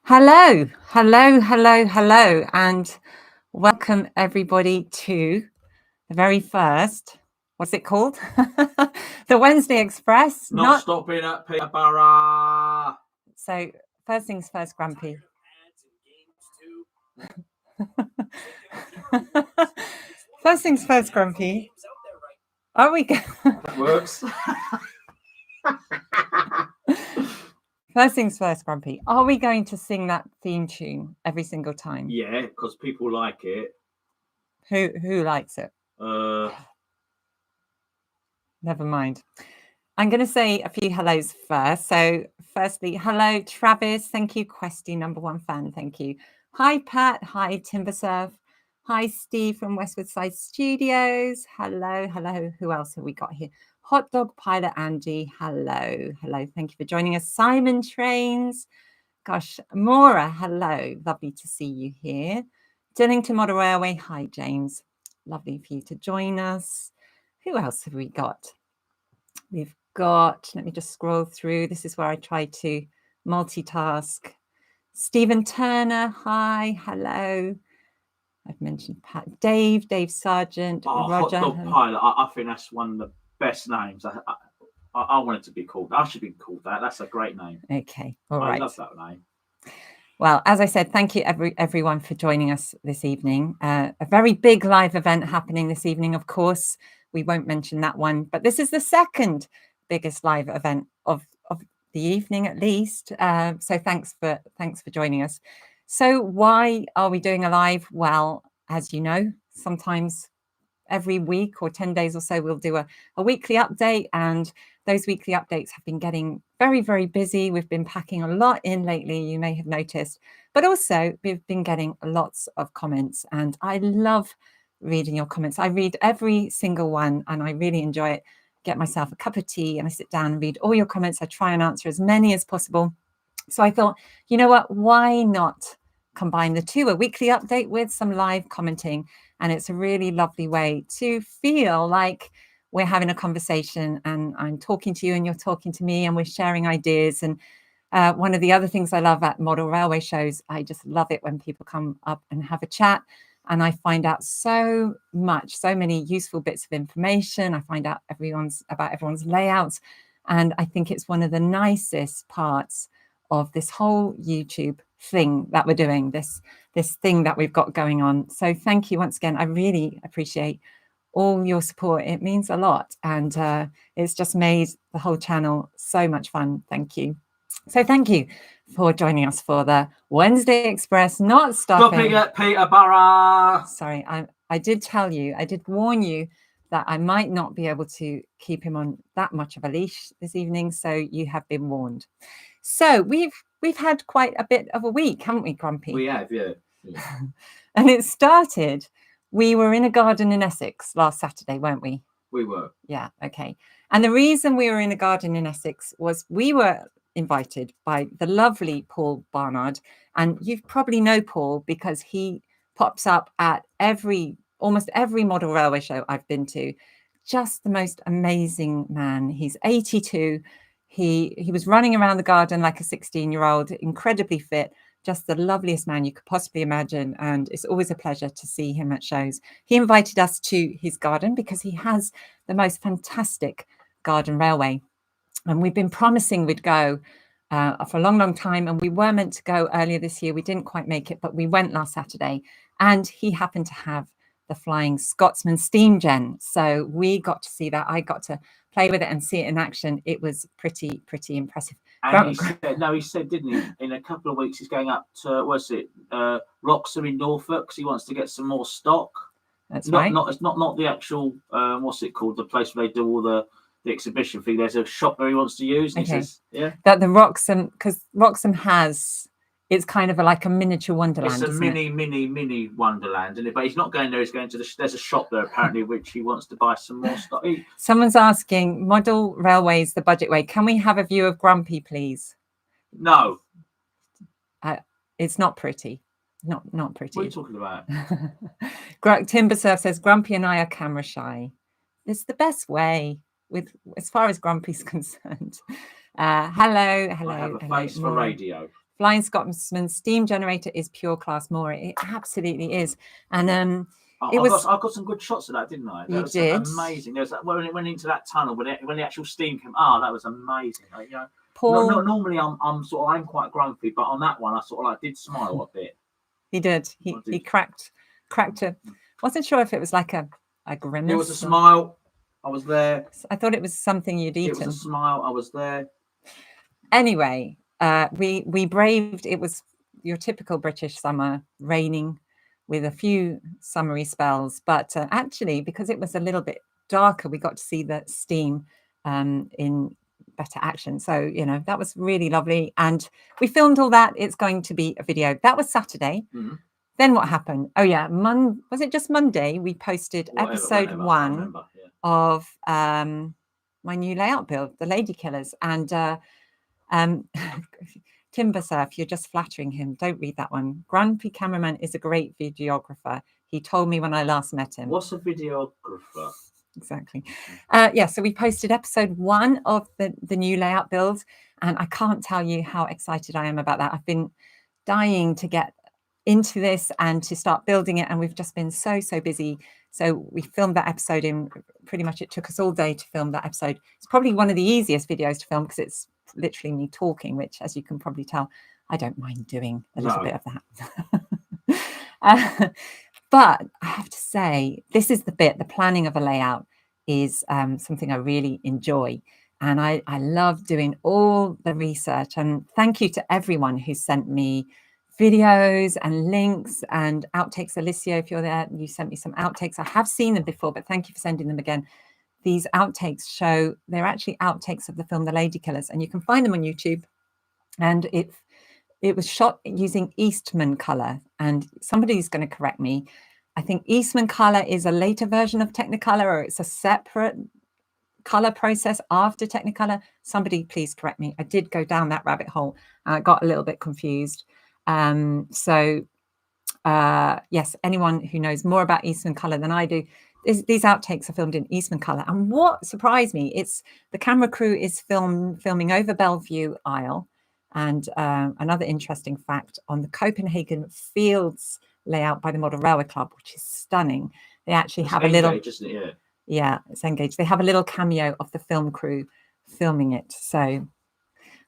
Hello, hello, hello, hello, and welcome everybody to the very first, what's it called? The Wednesday Express. Not stopping at Peterborough. So, first things first, Grumpy. First things first, Grumpy. Are we That works. First things first, Grumpy. Are we going to sing that theme tune every single time? Yeah, because people like it. Who likes it? Never mind. I'm going to say a few hellos first. So, firstly, hello, Travis. Thank you, Questy, #1 fan. Thank you. Hi, Pat. Hi, Timbersurf. Hi, Steve from Westwood Side Studios. Hello, hello. Who else have we got here? Hot Dog Pilot Angie. Hello, hello. Thank you for joining us. Simon Trains. Gosh, Maura. Hello. Lovely to see you here. Dillington Model Railway. Hi, James. Lovely for you to join us. Who else have we got? We've got, let me just scroll through. This is where I try to multitask. Stephen Turner, hi, hello. I've mentioned Pat, Dave Sargent, Roger. Hot Dog Pilot. I think that's one of the best names. I want it to be called. I should be called that. That's a great name. Okay, all right. I love that name. Well, as I said, thank you everyone for joining us this evening. A very big live event happening this evening, of course. We won't mention that one, but this is the second biggest live event of the evening, at least. So thanks for joining us. So why are we doing a live? Well, as you know, sometimes every week or 10 days or so, we'll do a weekly update, and those weekly updates have been getting very, very busy. We've been packing a lot in lately, you may have noticed, but also we've been getting lots of comments, and I love reading your comments. I read every single one and I really enjoy it. Get myself a cup of tea and I sit down and read all your comments. I try and answer as many as possible. So I thought, you know what, why not combine the two, a weekly update with some live commenting? And it's a really lovely way to feel like we're having a conversation and I'm talking to you and you're talking to me and we're sharing ideas. And one of the other things I love at model railway shows, I just love it when people come up and have a chat. And I find out so many useful bits of information. I find out about everyone's layouts. And I think it's one of the nicest parts of this whole YouTube thing that we're doing, this thing that we've got going on. So thank you once again. I really appreciate all your support. It means a lot, and it's just made the whole channel so much fun. Thank you. So thank you for joining us for the Wednesday Express, not stopping at Peterborough. Sorry, I did warn you that I might not be able to keep him on that much of a leash this evening, so you have been warned. So we've had quite a bit of a week, haven't we, Grumpy? We have, yeah. And it started, we were in a garden in Essex last Saturday, weren't we? We were. Yeah, okay. And the reason we were in a garden in Essex was we were invited by the lovely Paul Barnard. And you probably know Paul because he pops up at almost every model railway show I've been to. Just the most amazing man. He's 82. He was running around the garden like a 16-year-old, incredibly fit, just the loveliest man you could possibly imagine. And it's always a pleasure to see him at shows. He invited us to his garden because he has the most fantastic garden railway. And we've been promising we'd go for a long, long time. And we were meant to go earlier this year. We didn't quite make it, but we went last Saturday. And he happened to have the Flying Scotsman steam gen. So we got to see that. I got to play with it and see it in action. It was pretty impressive. And he said, didn't he, in a couple of weeks he's going up to, Wroxham in Norfolk because he wants to get some more stock. That's right. It's not the actual, what's it called, the place where they do all the exhibition thing. There's a shop there he wants to use. And okay. He says, yeah. That the Wroxham, because Wroxham has, it's kind of like a miniature wonderland. It's a mini wonderland, but he's not going there. He's going to there's a shop there apparently which he wants to buy some more stuff. Someone's asking, model railways the budget way. Can we have a view of Grumpy, please? No. It's not pretty. Not pretty. What are you talking about? Timbersurf says Grumpy and I are camera shy. It's the best way as far as Grumpy's concerned. Hello. I have a face for radio. Flying Scotsman steam generator is pure class, Maura. It absolutely is. And I got some good shots of that, didn't I? That you was did. Amazing. There was that, when it went into that tunnel, when the actual steam came. Oh, that was amazing. Like, you know, Paul, normally I'm quite grumpy, but on that one I sort of like did smile a bit. He did. He cracked a. Wasn't sure if it was like a grimace. It was a smile. I was there. I thought it was something you'd eaten. It was a smile. I was there. Anyway, we braved. It was your typical British summer, raining, with a few summery spells. But actually, because it was a little bit darker, we got to see the steam in better action. So, you know, that was really lovely. And we filmed all that. It's going to be a video. That was Saturday. Mm-hmm. Then what happened? Oh, yeah. Was it just Monday? We posted episode 1 of my new layout build, The Lady Killers. And Timber Surf, you're just flattering him. Don't read that one. Grumpy Cameraman is a great videographer. He told me when I last met him. What's a videographer? Exactly. Yeah, so we posted episode 1 of the new layout build, and I can't tell you how excited I am about that. I've been dying to get into this and to start building it, and we've just been so busy. So we filmed that episode in pretty much, it took us all day to film that episode. It's probably one of the easiest videos to film because it's literally me talking, which, as you can probably tell, I don't mind doing a little bit of that. But I have to say, this is the bit, the planning of a layout is something I really enjoy. And I love doing all the research. And thank you to everyone who sent me videos and links and outtakes. Alicia, if you're there, you sent me some outtakes. I have seen them before, but thank you for sending them again. These outtakes show, they're actually outtakes of the film The Lady Killers, and you can find them on YouTube. And it was shot using Eastman color, and somebody's going to correct me. I think Eastman color is a later version of Technicolor, or it's a separate color process after Technicolor. Somebody please correct me. I did go down that rabbit hole and I got a little bit confused. Yes, anyone who knows more about Eastman color than I do, these outtakes are filmed in Eastman color. And what surprised me, it's the camera crew is filming over Bellevue Isle. And another interesting fact, on the Copenhagen Fields layout by the Model Railway Club, which is stunning, they actually have a little, isn't it? Yeah, it's engaged. They have a little cameo of the film crew filming it. So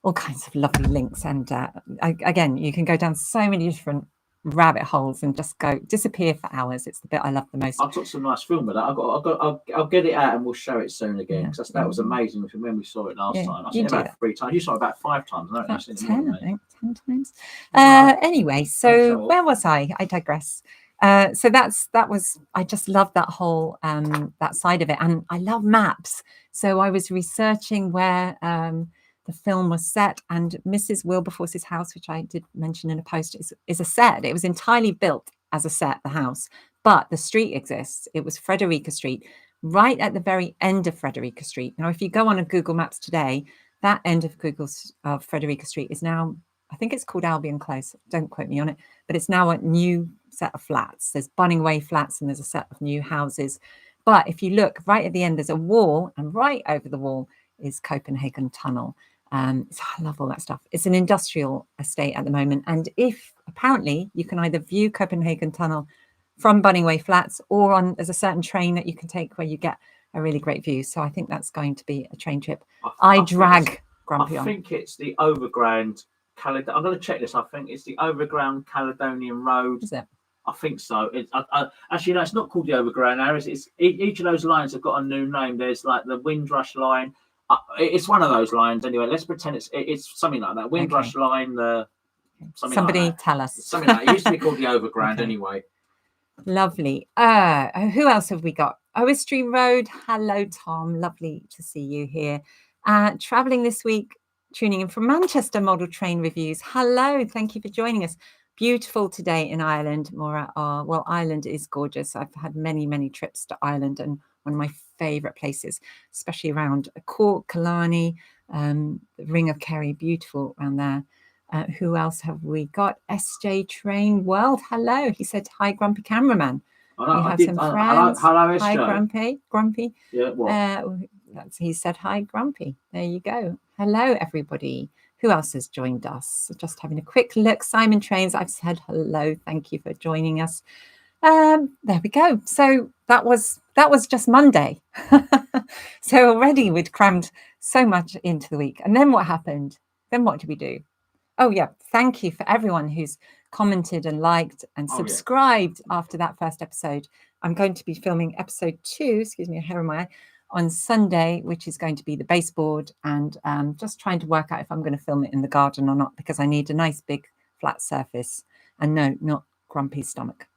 all kinds of lovely links. And again, you can go down so many different rabbit holes and just go disappear for hours. It's the bit I love the most. I took some nice film of that. I'll get it out and we'll show it soon again, because that was amazing when we saw it last time. I seen it about 3 times. You saw it about 5 times. I about 10, I think. 10 times. Anyway, so where was I? I digress. So I just love that whole that side of it, and I love maps. So I was researching where the film was set, and Mrs. Wilberforce's house, which I did mention in a post, is a set. It was entirely built as a set, the house, but the street exists. It was Frederica Street, right at the very end of Frederica Street. Now, if you go on a Google Maps today, that end of Frederica Street is now, I think it's called Albion Close. Don't quote me on it, but it's now a new set of flats. There's Bunning Way flats and there's a set of new houses. But if you look right at the end, there's a wall, and right over the wall is Copenhagen Tunnel. I love all that stuff. It's an industrial estate at the moment. And if apparently you can either view Copenhagen Tunnel from Bunning Way flats, or there's a certain train that you can take where you get a really great view. So I think that's going to be a train trip. I drag Grumpy on. I think it's the Overground I'm going to check this. I think it's the Overground Caledonian Road. Is it? I think so. Actually, no, it's not called the Overground now. It's each of those lines have got a new name. There's like the Windrush line. It's one of those lines anyway. Let's pretend it's something like that. Windrush line. Somebody like tell us. Something like that. It used to be called the Overground anyway. Lovely. Who else have we got? Oistry Road. Hello, Tom. Lovely to see you here. Traveling this week, tuning in from Manchester Model Train Reviews. Hello. Thank you for joining us. Beautiful today in Ireland, Maura. Well, Ireland is gorgeous. I've had many trips to Ireland, and one of my favourite places, especially around Cork, Killarney, the Ring of Kerry, beautiful around there. Who else have we got? SJ Train World. Hello. He said, hi, Grumpy Cameraman. Hello, SJ. Hi, Grumpy. Yeah, what? He said, hi, Grumpy. There you go. Hello, everybody. Who else has joined us? Just having a quick look. Simon Trains, I've said hello. Thank you for joining us. There we go. So that was just Monday. So already we'd crammed so much into the week. And then what happened? Then what did we do? Oh yeah, thank you for everyone who's commented and liked and subscribed after that first episode. I'm going to be filming episode 2, excuse me, a hair in my eye, on Sunday, which is going to be the baseboard, and just trying to work out if I'm going to film it in the garden or not, because I need a nice big flat surface, and no, not Grumpy's stomach.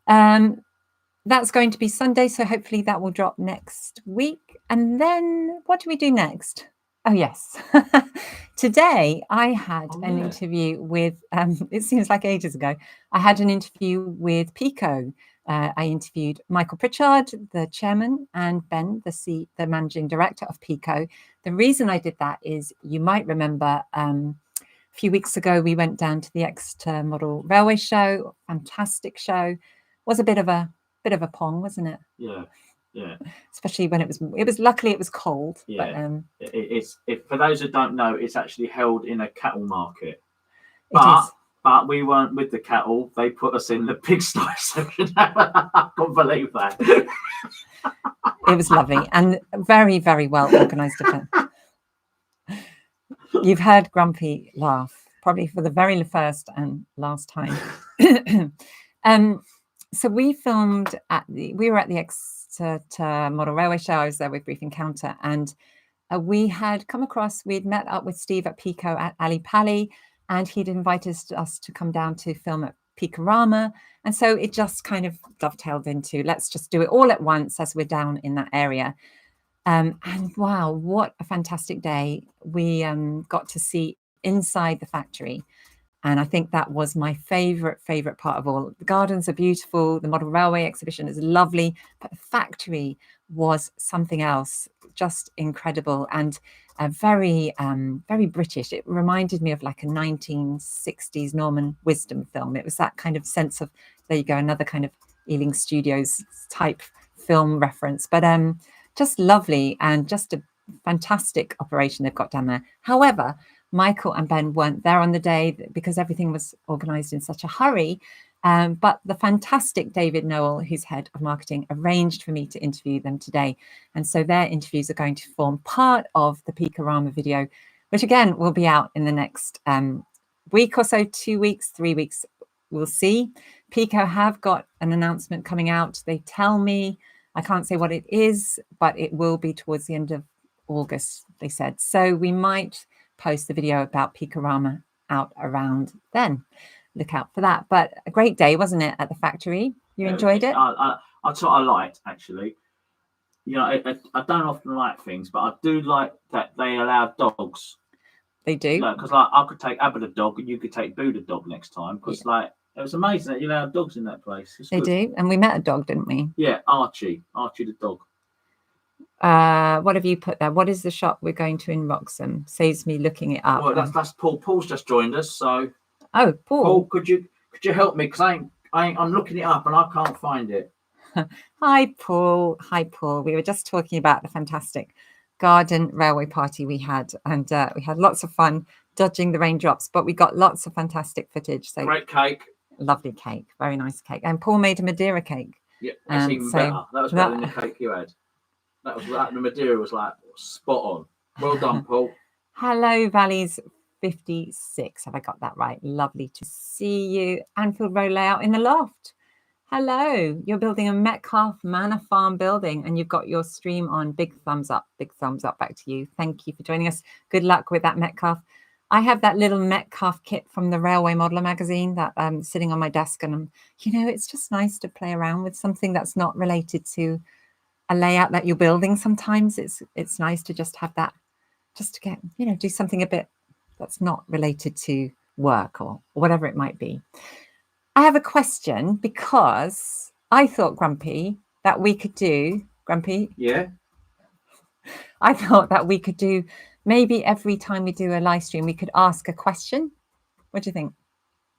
That's going to be Sunday, so hopefully that will drop next week. And then what do we do next? Oh, yes. Today I had an interview with, it seems like ages ago, I had an interview with Pico. I interviewed Michael Pritchard, the chairman, and Ben, the managing director of Pico. The reason I did that is, you might remember, a few weeks ago we went down to the Exeter Model Railway Show. Fantastic show. Was a bit of a pong, wasn't it? Yeah. Especially when it was luckily it was cold. Yeah. But, it's for those that don't know, it's actually held in a cattle market. But we weren't with the cattle. They put us in the pigsty section. I can't believe that. It was lovely and very, very well organised event. You've heard Grumpy laugh, probably for the very first and last time. So we filmed we were at the Exeter Model Railway Show. I was there with Brief Encounter, and we'd met up with Steve at Pico at Ali Pali, and he'd invited us to come down to film at Peakorama. And so it just kind of dovetailed into, let's just do it all at once as we're down in that area. And wow, what a fantastic day. We got to see inside the factory. And I think that was my favorite part of all. The gardens are beautiful. The Model Railway exhibition is lovely, but the factory was something else, just incredible and very British. It reminded me of like a 1960s Norman Wisdom film. It was that kind of sense of, there you go, another kind of Ealing Studios type film reference, but just lovely and just a fantastic operation they've got down there. However, Michael and Ben weren't there on the day because everything was organised in such a hurry. But the fantastic David Noel, who's head of marketing, arranged for me to interview them today. And so their interviews are going to form part of the Peakorama video, which again will be out in the next week or so, 2 weeks, 3 weeks. We'll see. Pico have got an announcement coming out. They tell me, I can't say what it is, but it will be towards the end of August, they said. So we might post the video about Peakorama out around then. Look out for that. But a great day, wasn't it, at the factory? You enjoyed it? That's what I liked, actually. You know, I don't often like things, but I do like that they allow dogs. They do? Because I could take Abba the dog and you could take Boo the dog next time. Because it was amazing that you allowed dogs in that place. They do. And we met a dog, didn't we? Yeah, Archie the dog. What have you put there? What is the shop we're going to in Wroxham? Saves me looking it up. Well, that's Paul. Paul's just joined us, so. Oh, Paul. Paul, could you help me? Because I'm looking it up and I can't find it. Hi, Paul. Hi, Paul. We were just talking about the fantastic garden railway party we had, and we had lots of fun dodging the raindrops, but we got lots of fantastic footage. So great cake. Lovely cake. Very nice cake. And Paul made a Madeira cake. Yeah, that's even better. That was better than the cake you had. The Madeira was like spot on. Well done, Paul. Hello, Valleys 56. Have I got that right? Lovely to see you. Anfield Road layout in the loft. Hello. You're building a Metcalfe Manor Farm building and you've got your stream on. Big thumbs up. Big thumbs up back to you. Thank you for joining us. Good luck with that Metcalfe. I have that little Metcalfe kit from the Railway Modeler magazine that sitting on my desk, and it's just nice to play around with something that's not related to a layout that you're building. Sometimes it's nice to just have that, just to get, do something a bit that's not related to work or whatever it might be. I have a question because I thought, Grumpy, that we could do, Grumpy? Yeah. I thought that we could do, maybe every time we do a live stream, we could ask a question. What do you think?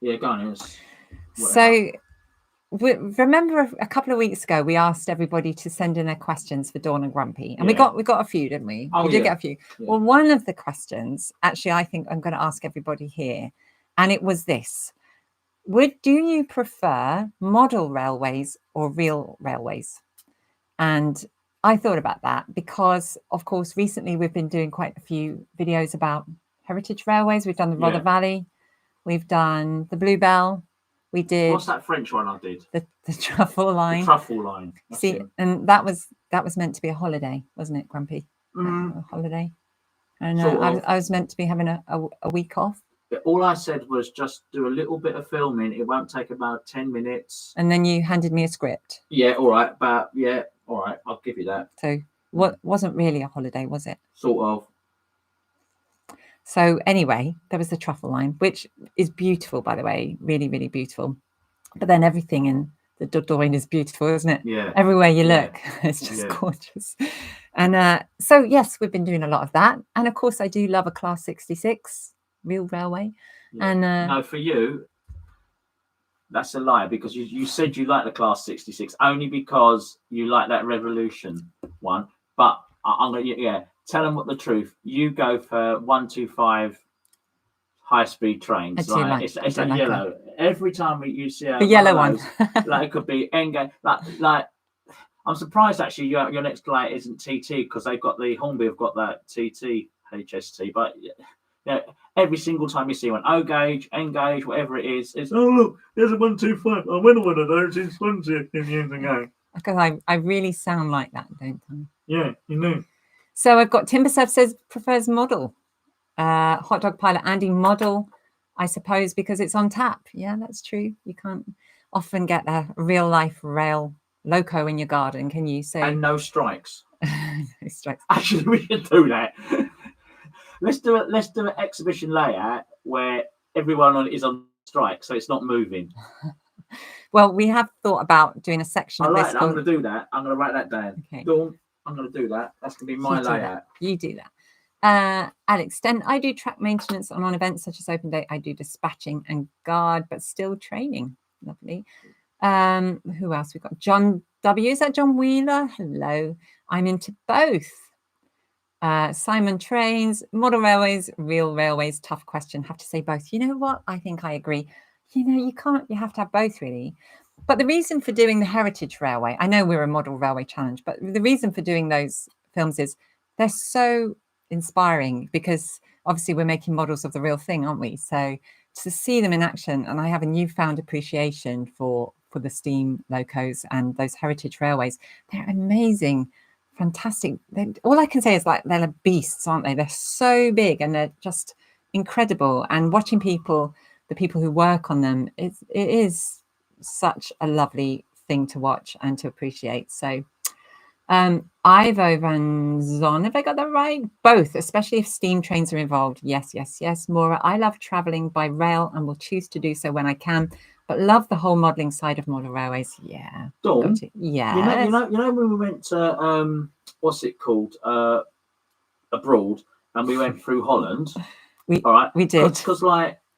Yeah, go on. So remember a couple of weeks ago, we asked everybody to send in their questions for Dawn and Grumpy, and we got a few, didn't we? Oh, we did get a few. Yeah. Well, one of the questions, actually, I think I'm going to ask everybody here, and it was this: do you prefer model railways or real railways? And I thought about that because, of course, recently we've been doing quite a few videos about heritage railways. We've done the Rother Valley, we've done the Bluebell. We did. What's that French one I did? The truffle line. The truffle line. See, and that was meant to be a holiday, wasn't it, Grumpy? Mm. A holiday. And I was meant to be having a week off. All I said was just do a little bit of filming. It won't take about 10 minutes. And then you handed me a script. Yeah, all right. But yeah, all right. I'll give you that. So what wasn't really a holiday, was it? Sort of. So anyway, there was the truffle line, which is beautiful, by the way, really, really beautiful. But then everything in the Dordogne is beautiful, isn't it? Yeah. Everywhere you look, it's just gorgeous. And so, yes, we've been doing a lot of that. And of course, I do love a Class 66 real railway. Yeah. And no, for you, that's a lie, because you said you like the Class 66 only because you like that Revolution one. But I'm going to, tell them what the truth. You go for 125 high-speed trains. It's a yellow. Every time you see the yellow one, like it could be Engage. Like I'm surprised actually your next light isn't TT, because they've got the Hornby have got that TT HST. But every single time you see one, O gauge, Engage, whatever it is, it's look, there's a 125. I went on one of those in Swansea a few years ago. Because I really sound like that, don't I? Yeah, you know. So I've got Timbersurf says prefers model. Hot Dog Pilot Andy model, I suppose, because it's on tap. Yeah, that's true. You can't often get a real life rail loco in your garden, can you? So and no strikes. No strikes. Actually, we should do that. Let's do an exhibition layout where everyone is on strike, so it's not moving. Well, we have thought about doing a section of this. I'm going to do that. I'm going to write that down. Okay. Dawn, I'm going to do that. That's going to be my layout. You do that. Alex, then I do track maintenance on events such as Open Day. I do dispatching and guard, but still training. Lovely. Who else we got? John W. Is that John Wheeler? Hello. I'm into both. Simon Trains, model railways, real railways. Tough question. Have to say both. You know what? I think I agree. You have to have both, really. But the reason for doing the Heritage Railway, I know we're a model railway challenge, but the reason for doing those films is they're so inspiring, because obviously we're making models of the real thing, aren't we? So to see them in action, and I have a newfound appreciation for the steam locos and those heritage railways. They're amazing, fantastic. All I can say is they're beasts, aren't they? They're so big and they're just incredible. And watching the people who work on them, it is such a lovely thing to watch and to appreciate. So Ivo Van Zon, have I got that right? Both, especially if steam trains are involved. Yes. Maura, I love traveling by rail and will choose to do so when I can, but love the whole modelling side of model railways. Yeah. Dawn, yeah. You know when we went to what's it called? Abroad, and we went through Holland. We did. Because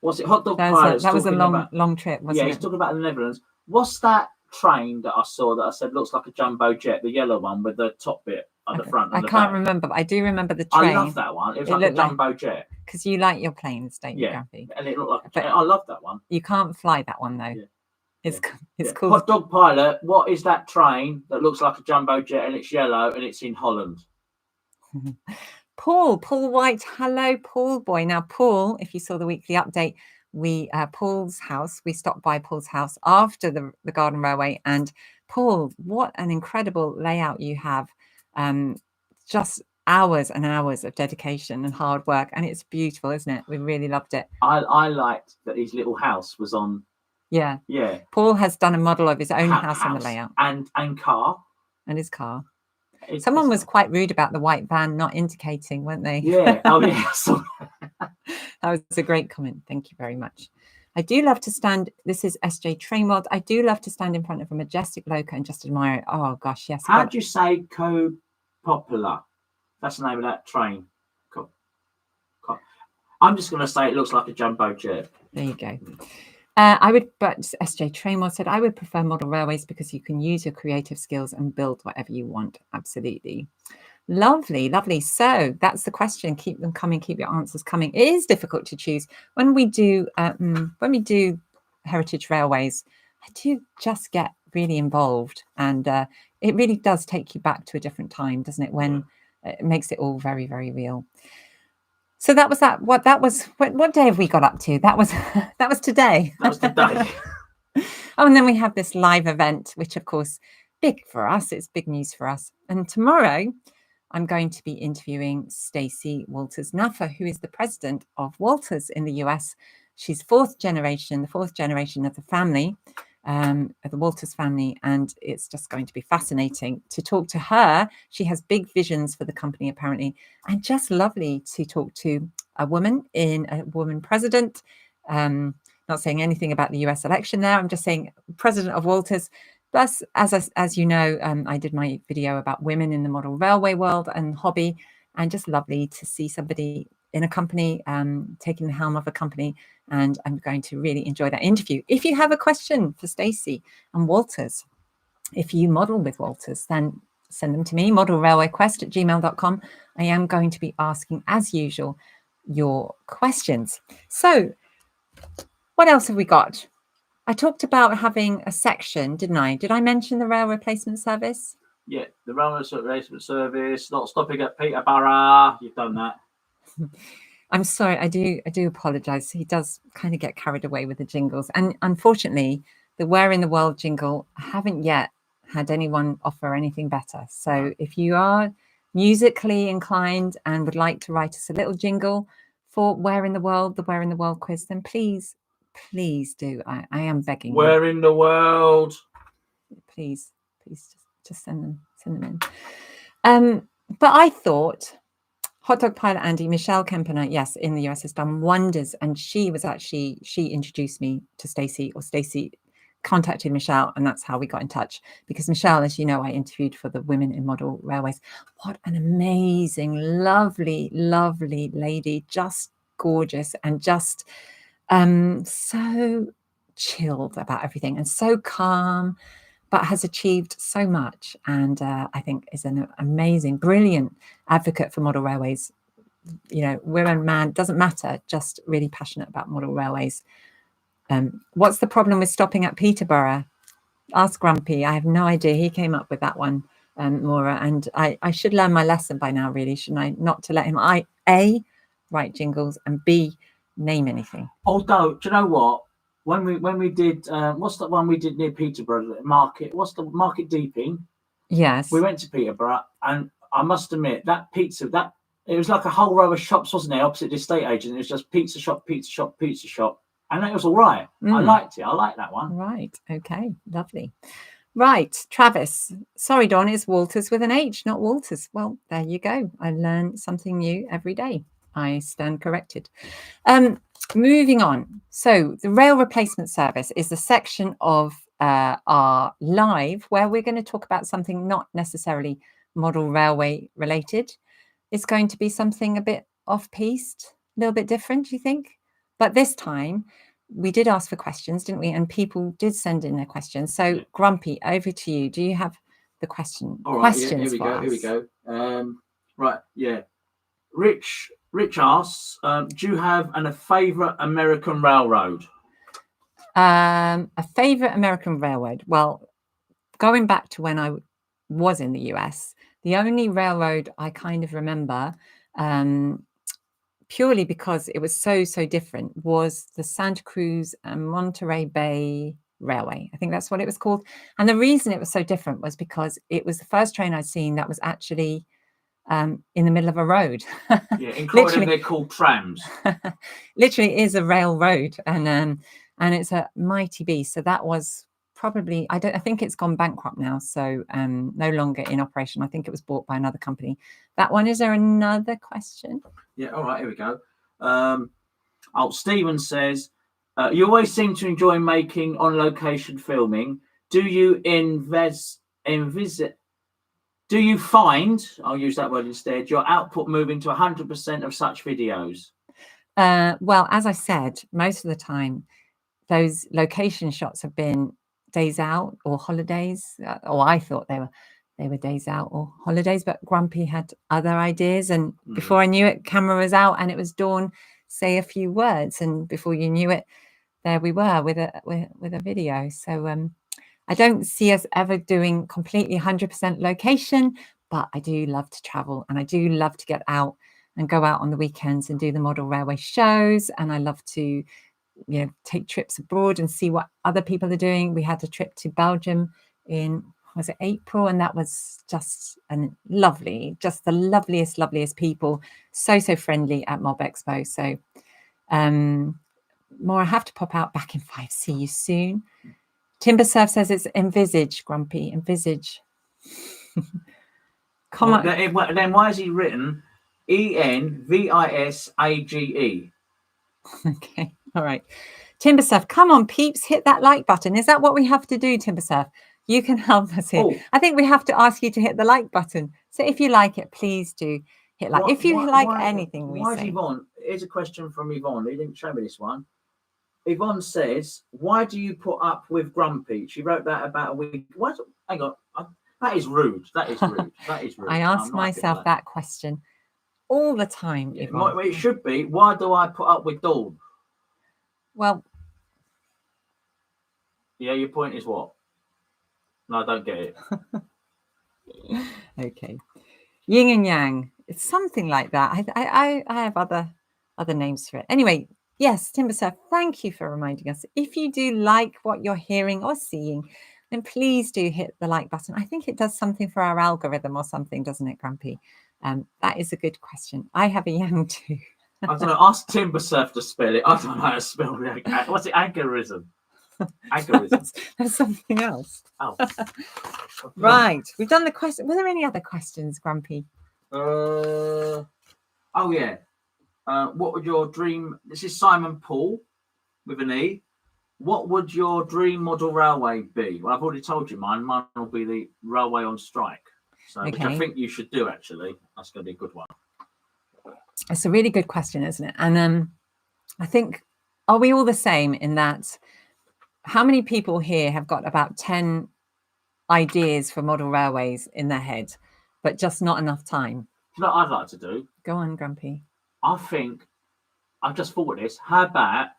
what's it? Hot Dog Pilot. That was a long trip, wasn't it? Yeah, he's talking about the Netherlands. What's that train that I saw that I said looks like a jumbo jet, the yellow one with the top bit at the front? I can't remember, but I do remember the train. I love that one. It was like a jumbo jet. Because you like your planes, don't you, Grumpy? And it looked like I love that one. You can't fly that one though. Yeah. It's cool. Hot Dog Pilot. What is that train that looks like a jumbo jet and it's yellow and it's in Holland? Paul White. Hello, Paul boy. Now, Paul, if you saw the weekly update, we stopped by Paul's house after the Garden Railway, and Paul, what an incredible layout you have. Just hours and hours of dedication and hard work, and it's beautiful, isn't it? We really loved it. I liked that his little house was on. Yeah. Paul has done a model of his own house on the layout, and car, and his car. Someone was quite rude about the white van not indicating, weren't they? Yeah. Oh, yeah. That was a great comment. Thank you very much. I do love to stand. This is SJ Trainworld. I do love to stand in front of a majestic loco and just admire it. Oh gosh, yes. How do you say co-popular? That's the name of that train. I'm just going to say it looks like a jumbo jet. There you go. But SJ Traymore said, I would prefer model railways because you can use your creative skills and build whatever you want. Absolutely. Lovely, lovely. So that's the question. Keep them coming. Keep your answers coming. It is difficult to choose when we do heritage railways. I do just get really involved, and it really does take you back to a different time, doesn't it? When it makes it all very, very real. So that was that. What day have we got up to? That was today. That was today. Oh, and then we have this live event, which of course, big for us. It's big news for us. And tomorrow, I'm going to be interviewing Stacey Walters Naffa, who is the president of Walters in the US. She's the fourth generation of the family, of the Walters family, and it's just going to be fascinating to talk to her. She has big visions for the company, apparently, and just lovely to talk to a woman president. Not saying anything about the US election there. I'm just saying president of Walters. Plus, as you know, I did my video about women in the model railway world and hobby, and just lovely to see somebody in a company taking the helm of a company. And I'm going to really enjoy that interview. If you have a question for Stacey and Walters, if you model with Walters, then send them to me, modelrailwayquest@gmail.com. I am going to be asking, as usual, your questions. So what else have we got? I talked about having a section, didn't I? Did I mention the rail replacement service? Yeah, the rail replacement service, not stopping at Peterborough. You've done that. I'm sorry, I do apologise. He does kind of get carried away with the jingles. And unfortunately, the Where in the World jingle, I haven't yet had anyone offer anything better. So if you are musically inclined and would like to write us a little jingle for Where in the World, the Where in the World quiz, then please do. I am begging. Where in the world? Please just send them in. But I thought Hot Dog Pilot Andy, Michelle Kempener, yes, in the US has done wonders. And she introduced me to Stacey, or Stacey contacted Michelle, and that's how we got in touch. Because Michelle, as you know, I interviewed for the Women in Model Railways. What an amazing, lovely, lovely lady, just gorgeous and just so chilled about everything and so calm, but has achieved so much, and I think is an amazing, brilliant advocate for model railways. You know, women, man, doesn't matter, just really passionate about model railways. What's the problem with stopping at Peterborough? Ask Grumpy. I have no idea. He came up with that one, Maura, and I should learn my lesson by now, really, shouldn't I? Not to let him, A, write jingles, and B, name anything. Although, do you know what? When we did, what's the one we did near Peterborough Market? What's the Market Deeping? Yes. We went to Peterborough, and I must admit that pizza, it was like a whole row of shops, wasn't it? Opposite the estate agent, it was just pizza shop, and that was all right. I liked it. I liked that one. Right. Okay. Lovely. Right, Travis. Sorry, Don, it's Walters with an H, not Walters. Well, there you go. I learn something new every day. I stand corrected. Moving on. So the rail replacement service is the section of our live where we're going to talk about something not necessarily model railway related. It's going to be something a bit off-piste, a little bit different, do you think? But this time we did ask for questions, didn't we? And people did send in their questions. So yeah. Grumpy, over to you. Do you have the question? All right, questions? Yeah, here we go. Right, yeah. Rich asks, do you have a favourite American railroad? A favourite American railroad? Well, going back to when I was in the US, the only railroad I kind of remember, purely because it was so different, was the Santa Cruz and Monterey Bay Railway. I think that's what it was called. And the reason it was so different was because it was the first train I'd seen that was actually in the middle of a road. Yeah, in Croydon they're called trams. Literally is a railroad, and it's a mighty beast. So that was probably, I think it's gone bankrupt now, so no longer in operation. I think it was bought by another company. That one. Is there another question? Yeah, all right, here we go. Stephen says, you always seem to enjoy making on location filming. Do you Do you find, I'll use that word instead, your output moving to 100% of such videos? Well, as I said, most of the time, those location shots have been days out or holidays, or I thought they were days out or holidays, but Grumpy had other ideas, and before I knew it, camera was out and it was Dawn, say a few words, and before you knew it, there we were with a video. So I don't see us ever doing completely 100% location, but I do love to travel, and I do love to get out and go out on the weekends and do the model railway shows, and I love to take trips abroad and see what other people are doing. We had a trip to Belgium in, was it April, and that was just lovely, just the loveliest people, so friendly at Mob Expo. So more, I have to pop out back in 5. See you soon. Timber Surf says it's envisage, Grumpy, envisage. Come on. Then why is he written ENVISAGE? Okay, all right. Timber Surf, come on, peeps, hit that like button. Is that what we have to do, Timber Surf? You can help us here. I think we have to ask you to hit the like button. So if you like it, please do hit like. If you like anything we say. Why is Yvonne? Here's a question from Yvonne. He didn't show me this one. Yvonne says, why do you put up with Grumpy? She wrote that about a week. What? Hang on. That is rude. That is rude. That is rude. I ask myself that question all the time. Yeah, it should be, why do I put up with Dawn? Well. Yeah, your point is what? No, I don't get it. Okay. Yin and Yang. It's something like that. I have other names for it. Anyway, yes, Timber Surf, thank you for reminding us. If you do like what you're hearing or seeing, then please do hit the like button. I think it does something for our algorithm or something, doesn't it, Grumpy? That is a good question. I have a Yang too. I don't know. Ask Timber Surf to spell it. I don't know how to spell it. What's it? Agorism. Agorism. That's something else. Oh. Right. We've done the question. Were there any other questions, Grumpy? Oh, yeah. What would your dream... This is Simon Paul with an E. What would your dream model railway be? Well, I've already told you mine. Mine will be the railway on strike. So, which I think you should do, actually. That's going to be a good one. It's a really good question, isn't it? And I think, are we all the same in that? How many people here have got about 10 ideas for model railways in their head, but just not enough time? You know what I'd like to do? Go on, Grumpy. I think, I've just thought of this. How about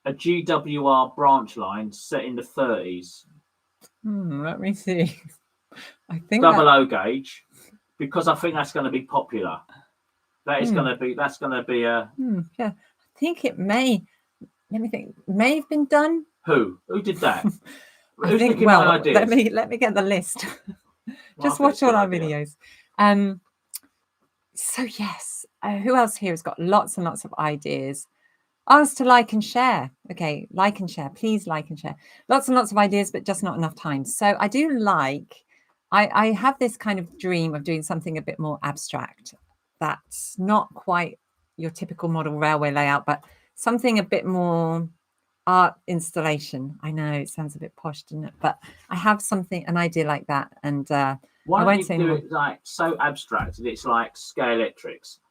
a GWR branch line set in the 30s? Let me see. I think double O gauge, because I think that's going to be popular. That is going to be. That's going to be a. Yeah, I think it may. Let me think. May have been done. Who did that? I think. Well, let me get the list. Just watch all our videos. So yes, who else here has got lots and lots of ideas? Ask to like and share. Okay, like and share. Please like and share. Lots and lots of ideas, but just not enough time. So I do like. I have this kind of dream of doing something a bit more abstract. That's not quite your typical model railway layout, but something a bit more art installation. I know it sounds a bit posh, doesn't it? But I have an idea like that. And why don't you do it like so abstract that it's like scale electrics?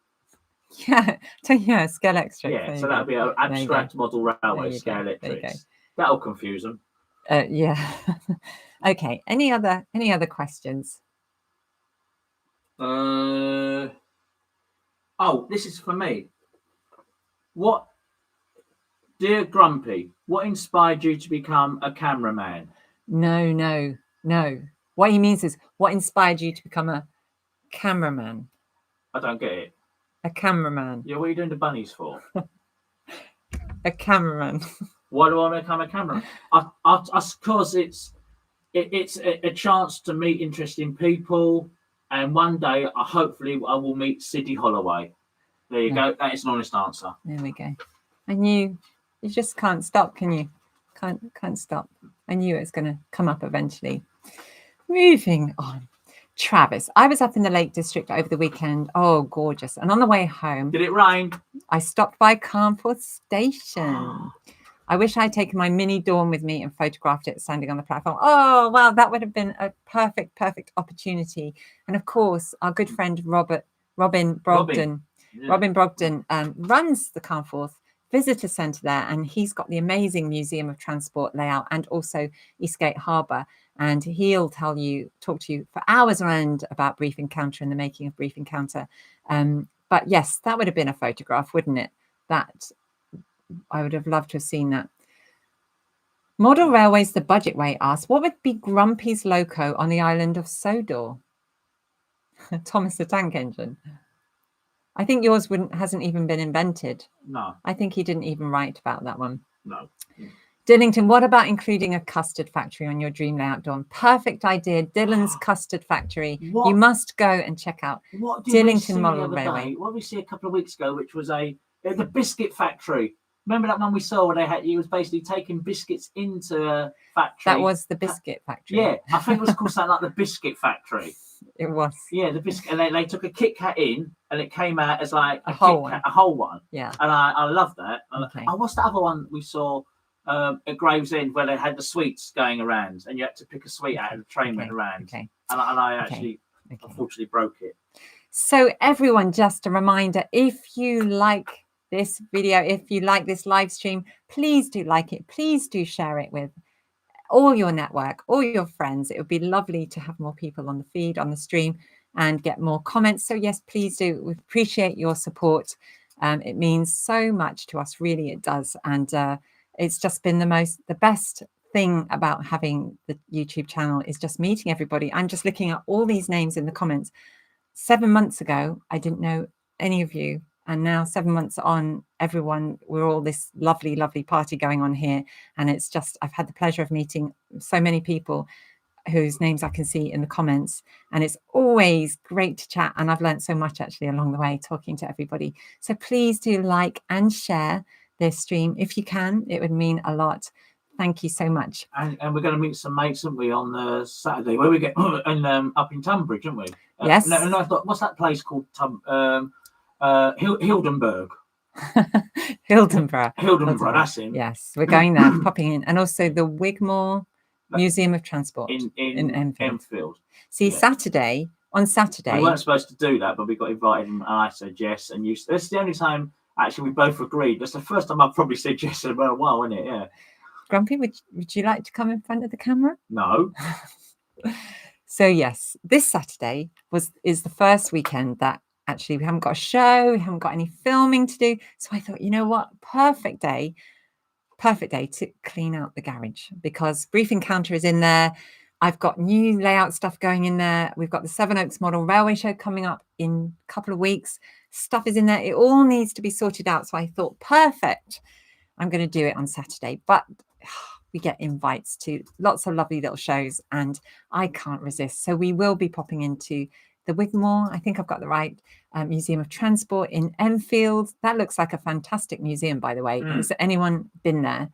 Yeah, scale electrics. Yeah, so that'll be an abstract model railway, scale electrics. That'll confuse them. Yeah. Okay. Any other questions? Oh, this is for me. Dear Grumpy, what inspired you to become a cameraman? No. What he means is, what inspired you to become a cameraman? I don't get it. A cameraman. Yeah, what are you doing the bunnies for? A cameraman. Why do I become a cameraman? Because it's a chance to meet interesting people, and one day, hopefully, I will meet Sidney Holloway. There you go. That is an honest answer. There we go. I knew you just can't stop, can you? Can't stop. I knew it was going to come up eventually. Moving on. Travis, I was up in the Lake District over the weekend. Oh, gorgeous. And on the way home... Did it rain? I stopped by Carnforth Station. I wish I'd taken my mini Dawn with me and photographed it standing on the platform. Oh, wow, that would have been a perfect opportunity. And of course, our good friend Robin Brogden runs the Carnforth visitor centre there, and he's got the amazing Museum of Transport layout and also Eastgate Harbour. And he'll talk to you for hours on end about Brief Encounter and the making of Brief Encounter. But yes, that would have been a photograph, wouldn't it? That I would have loved to have seen that. Model Railways, the budget way, asks, what would be Grumpy's loco on the island of Sodor? Thomas the Tank Engine. I think yours hasn't even been invented. No. I think he didn't even write about that one. No. Dillington, what about including a custard factory on your dream layout, Dawn? Perfect idea. Dylan's Custard Factory. What? You must go and check out What did Dillington Model Railway. What did we see a couple of weeks ago, which was the biscuit factory? Remember that one we saw where he was basically taking biscuits into a factory? That was the biscuit factory. Yeah, I think it was called something like the biscuit factory. It was. Yeah, the biscuit, and they took a Kit Kat in, and it came out as like a whole one. Yeah, and I love that. Okay. Oh, what's the other one we saw at Gravesend where they had the sweets going around, and you had to pick a sweet out, and the train went around. Okay. And I actually, unfortunately, broke it. So everyone, just a reminder: if you like this video, if you like this live stream, please do like it. Please do share it with all your network, all your friends. It would be lovely to have more people on the feed, on the stream, and get more comments. So yes, please do. We appreciate your support. It means so much to us, really, it does. And it's just been the best thing about having the YouTube channel is just meeting everybody. I'm just looking at all these names in the comments. 7 months ago, I didn't know any of you. And now 7 months on, everyone, we're all this lovely, lovely party going on here. And it's just, I've had the pleasure of meeting so many people whose names I can see in the comments. And it's always great to chat. And I've learned so much actually along the way talking to everybody. So please do like and share this stream. If you can, it would mean a lot. Thank you so much. And we're going to meet some mates, aren't we, on Saturday, where we get up in Tunbridge, aren't we? Yes. No, what's that place called? Hildenburg. Hildenburg, that's him. Yes, we're going there, popping in. And also the Wigmore Museum of Transport in Enfield. See, yeah. On Saturday. We weren't supposed to do that, but we got invited and I said yes. And that's the only time, actually, we both agreed. That's the first time I've probably said yes in a while, isn't it? Yeah. Grumpy, would you like to come in front of the camera? No. So, yes, this Saturday is the first weekend that actually we haven't got a show, we haven't got any filming to do. So I thought, you know what, perfect day to clean out the garage, because Brief Encounter is in there. I've got new layout stuff going in there. We've got the Sevenoaks Model Railway Show coming up in a couple of weeks. Stuff is in there. It all needs to be sorted out. So I thought, perfect, I'm going to do it on Saturday. But we get invites to lots of lovely little shows and I can't resist. So we will be popping into the Wigmore, I think I've got the right, Museum of Transport in Enfield. That looks like a fantastic museum, by the way. Has anyone been there?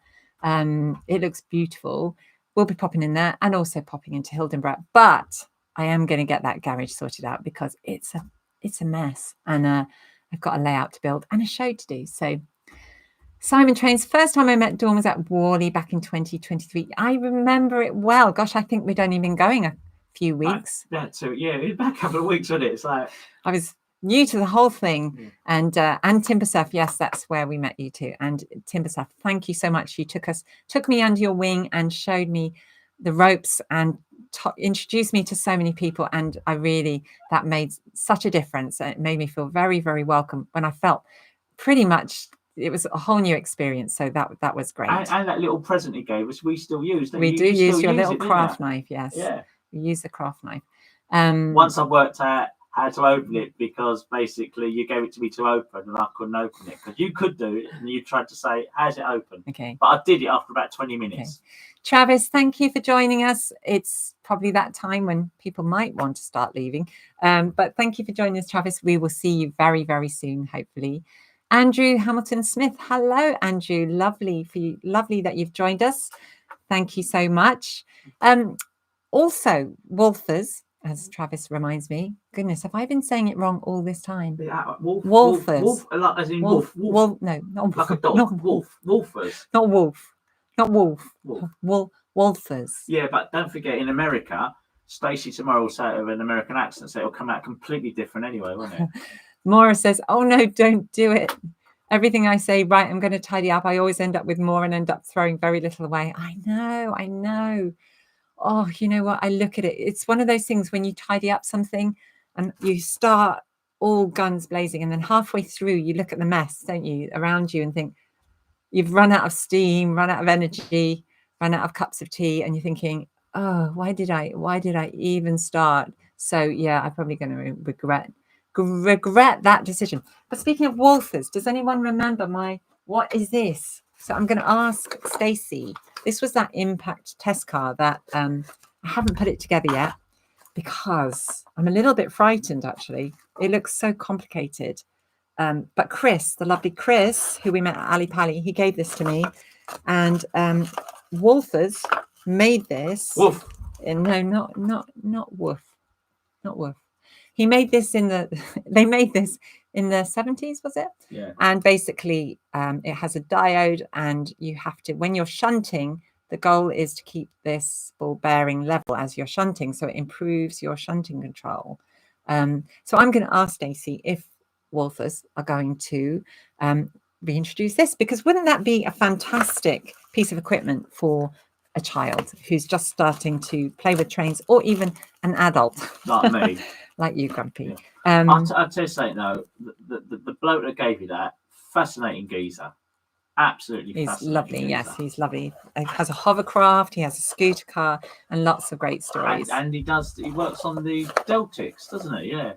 It looks beautiful. We'll be popping in there and also popping into Hildenburg. But I am going to get that garage sorted out because it's a mess. And I've got a layout to build and a show to do. So Simon Trains, first time I met Dawn was at Worley back in 2023. I remember it well. Gosh, I think we'd only been going a few weeks. Back a couple of weeks, wasn't it? It's like I was new to the whole thing. And Timbersurf, yes, that's where we met you two. And Timbersurf, thank you so much. You took me under your wing and showed me the ropes and introduced me to so many people. And that made such a difference. It made me feel very, very welcome when I felt pretty much it was a whole new experience. So that was great. And that little present he gave us, we still use. We do use your little craft knife, yes. Yeah. We use the craft knife. Once I've worked out how to open it, because basically you gave it to me to open and I couldn't open it because you could do it and you tried to say, how's it open? Okay. But I did it after about 20 minutes. Okay. Travis, thank you for joining us. It's probably that time when people might want to start leaving. But thank you for joining us, Travis. We will see you very, very soon, hopefully. Andrew Hamilton Smith. Hello, Andrew. Lovely that you've joined us. Thank you so much. Also, Wolfers, as Travis reminds me. Goodness, have I been saying it wrong all this time? Wolfers. Wolf, as in wolf. No, not wolf. Like a dog. Not wolf. Wolfers. Not wolf. Not wolf. Wolfers. Yeah, but don't forget, in America, Stacey tomorrow will say it with an American accent, so it'll come out completely different anyway, won't it? Maura says, oh no, don't do it. Everything I say, right, I'm going to tidy up, I always end up with more and end up throwing very little away. I know. Oh, you know what? I look at it. It's one of those things when you tidy up something and you start all guns blazing, and then halfway through you look at the mess, don't you, around you, and think you've run out of steam, run out of energy, run out of cups of tea, and you're thinking, oh, why did I even start? So yeah, I'm probably going to regret that decision. But speaking of Walthers, does anyone remember what is this? So I'm going to ask Stacey. This was that impact test car that I haven't put it together yet because I'm a little bit frightened, actually. It looks so complicated. But Chris, the lovely Chris, who we met at Ali Pali, he gave this to me. And Walthers made this. Woof. No, not Woof. Not Woof. He made this they made this in the 70s, was it? Yeah. And basically it has a diode, and you have to, when you're shunting, the goal is to keep this ball bearing level as you're shunting. So it improves your shunting control. So I'm going to ask Stacey if Walthers are going to reintroduce this, because wouldn't that be a fantastic piece of equipment for a child who's just starting to play with trains, or even an adult like me. Like you, Grumpy. Yeah. I'll tell you something though. The bloke that gave you that, fascinating geezer. Absolutely he's fascinating lovely. geezer. Yes, he's lovely. He has a hovercraft, he has a scooter car, and lots of great stories. And he works on the Deltics, doesn't he? Yeah.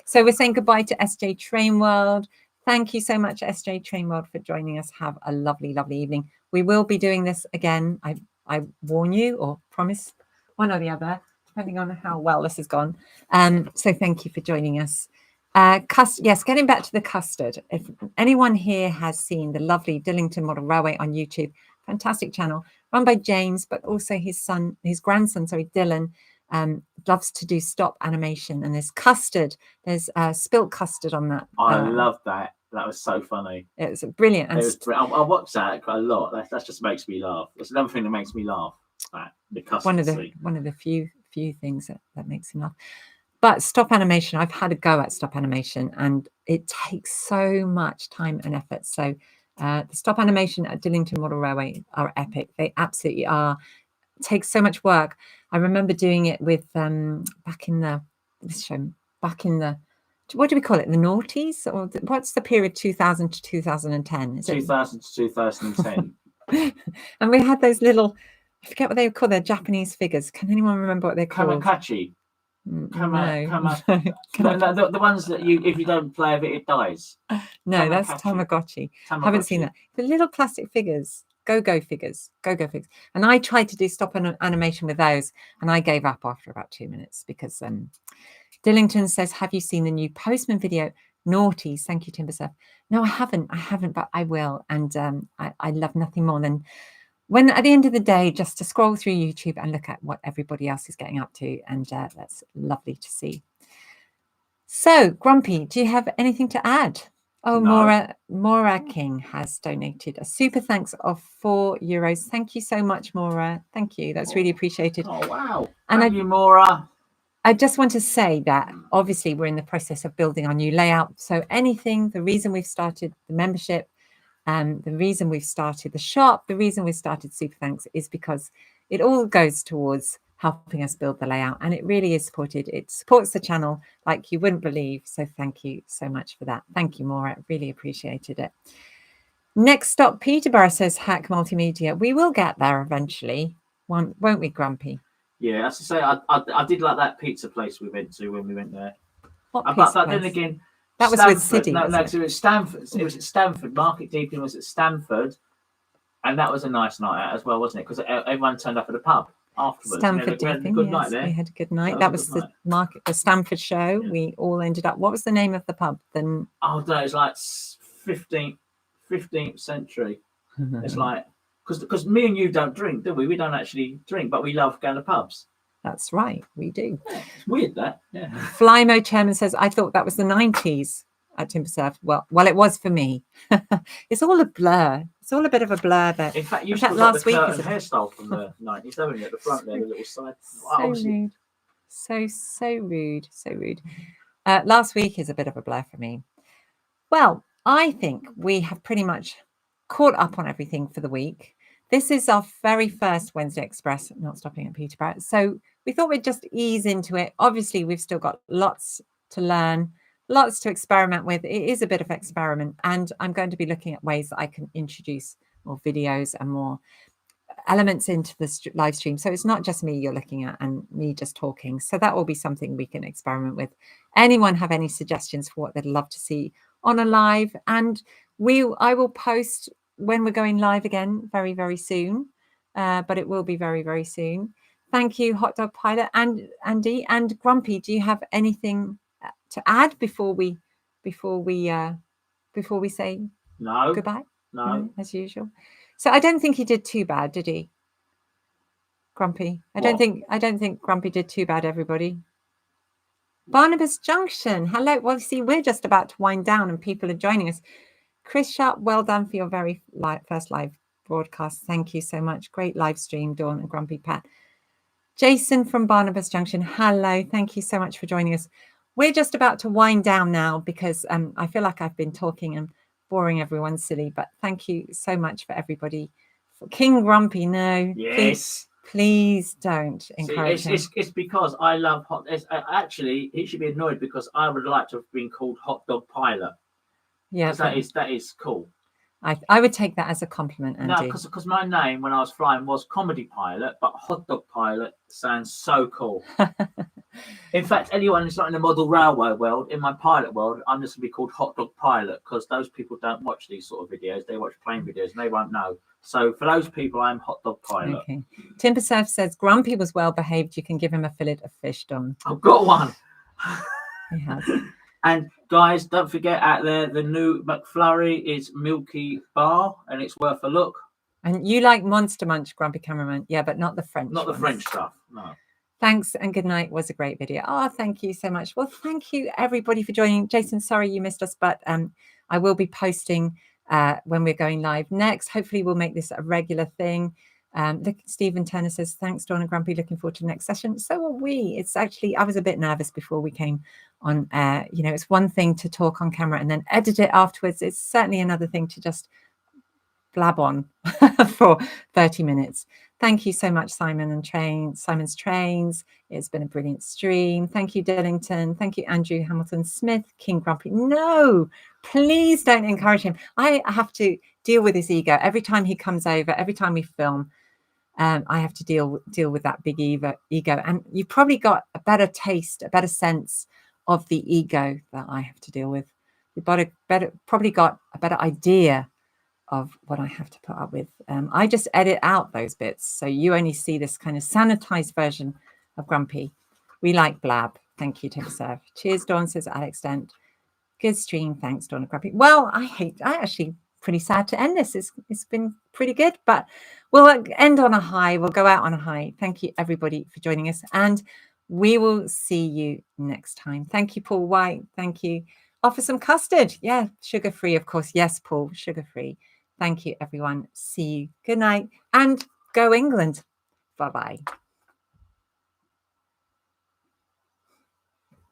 So we're saying goodbye to SJ Train World. Thank you so much, SJ Train World, for joining us. Have a lovely, lovely evening. We will be doing this again. I warn you, or promise, one or the other, depending on how well this has gone. So thank you for joining us. Yes, getting back to the custard. If anyone here has seen the lovely Dillington Model Railway on YouTube, fantastic channel run by James, but also his grandson, Dylan, loves to do stop animation. And there's custard, there's spilt custard on that. I love that. That was so funny. It was brilliant. And I watch that quite a lot. That just makes me laugh. It's another thing that makes me laugh. The custard one of the few few things that makes him laugh. But stop animation, I've had a go at stop animation, and it takes so much time and effort. So the stop animation at Dillington Model Railway are epic. They absolutely are. It takes so much work. I remember doing it with back in the what do we call it? The noughties? Or what's the period 2000 to 2010? 2000 to 2010. And we had those little, I forget what they were called, they're Japanese figures. Can anyone remember what they're called? Kamikachi. No. The ones that if you don't play with it dies. No, Tamagotchi. That's Tamagotchi. I haven't seen that. The little plastic figures, go-go figures. And I tried to do stop animation with those, and I gave up after about 2 minutes because Dillington says, have you seen the new Postman video? Naughties. Thank you, Timbersurf. No, I haven't, but I will. And I love nothing more than when at the end of the day, just to scroll through YouTube and look at what everybody else is getting up to. And that's lovely to see. So, Grumpy, do you have anything to add? Oh, no. Maura King has donated a super thanks of €4. Thank you so much, Maura. Thank you. That's really appreciated. Oh, wow. Thank you, Maura. I just want to say that obviously we're in the process of building our new layout. So the reason we've started the membership, the reason we've started the shop, the reason we've started Super Thanks is because it all goes towards helping us build the layout, and it really is supported. It supports the channel like you wouldn't believe. So thank you so much for that. Thank you, Maura. Really appreciated it. Next stop, Peterborough, says Hack Multimedia. We will get there eventually, won't we, Grumpy? Yeah, as I say, I did like that pizza place we went to when we went there. What pizza but place? then again, that Stanford, was with Siddy. No, because it was Stanford. It was at Stanford. Market Deeping was at Stanford, and that was a nice night out as well, wasn't it? Because everyone turned up at the pub afterwards. Stanford Deeping, yes, night there. We had a good night. That was the Stanford show. Yeah. We all ended up. What was the name of the pub? Then I don't know. It's like 15th century. It's like. Because me and you don't drink, do we? We don't actually drink, but we love going to pubs. That's right, we do. Yeah, it's weird that. Yeah. Flymo Chairman says, I thought that was the 90s at Timbersurf. Well, it was for me. It's all a blur. It's all a bit of a blur. But in fact, you still got the curtain hairstyle from the 90s, haven't you? At the front there, the little side. Rude. So rude. Last week is a bit of a blur for me. Well, I think we have pretty much caught up on everything for the week. This is our very first Wednesday Express, not stopping at Peterborough. So we thought we'd just ease into it. Obviously, we've still got lots to learn, lots to experiment with. It is a bit of experiment, and I'm going to be looking at ways that I can introduce more videos and more elements into the live stream. So it's not just me you're looking at and me just talking. So that will be something we can experiment with. Anyone have any suggestions for what they'd love to see on a live? And I will post when we're going live again very, very soon. But it will be very, very soon. Thank you, Hot Dog Pilot and Andy and Grumpy. Do you have anything to add before we say No. goodbye? No. As usual. So I don't think he did too bad, did he? Grumpy. I don't think Grumpy did too bad, everybody. Barnabas Junction. Hello. Well, see, we're just about to wind down and people are joining us. Chris Sharp, well done for your very first live broadcast. Thank you so much. Great live stream, Dawn and Grumpy Pat. Jason from Barnabas Junction. Hello. Thank you so much for joining us. We're just about to wind down now because I feel like I've been talking and boring everyone silly, but thank you so much for everybody. For King Grumpy, no. Yes. Please don't encourage him. It's because I love actually, he should be annoyed because I would like to have been called Hot Dog Pilot. Yeah, that is cool. I would take that as a compliment, Andy. No, because my name when I was flying was Comedy Pilot, but Hot Dog Pilot sounds so cool. In fact, anyone who's not in the model railway world, in my pilot world, I'm just going to be called Hot Dog Pilot because those people don't watch these sort of videos. They watch plane videos and they won't know. So for those people, I'm Hot Dog Pilot. Okay. Timber Surf says, Grumpy was well behaved. You can give him a fillet of fish, Don. I've got one. He has. And guys, don't forget out there, the new McFlurry is Milky Bar and it's worth a look. And you like Monster Munch, Grumpy Cameraman. Yeah, but not the French Not the ones. French stuff, no. Thanks and good night was a great video. Oh, thank you so much. Well, thank you everybody for joining. Jason, sorry you missed us, but I will be posting when we're going live next. Hopefully we'll make this a regular thing. Look, Stephen Turner says, thanks, Dawn and Grumpy. Looking forward to the next session. So are we. It's actually, I was a bit nervous before we came on air. You know, it's one thing to talk on camera and then edit it afterwards. It's certainly another thing to just blab on for 30 minutes. Thank you so much, Simon's Trains. It's been a brilliant stream. Thank you, Dillington. Thank you, Andrew Hamilton Smith, King Grumpy. No, please don't encourage him. I have to deal with his ego every time he comes over, every time we film. I have to deal with that big ego. And you've probably got a better taste, a better sense of the ego that I have to deal with. You've probably got a better idea of what I have to put up with. I just edit out those bits. So you only see this kind of sanitized version of Grumpy. We like blab. Thank you, Tim Serve. Cheers, Dawn, says Alex Dent. Good stream. Thanks, Dawn and Grumpy. Well, I actually pretty sad to end this. It's been pretty good, but we'll end on a high. We'll go out on a high. Thank you, everybody, for joining us. And we will see you next time. Thank you, Paul White. Thank you. Offer some custard. Yeah, sugar-free, of course. Yes, Paul, sugar-free. Thank you, everyone. See you. Good night. And go England. Bye-bye.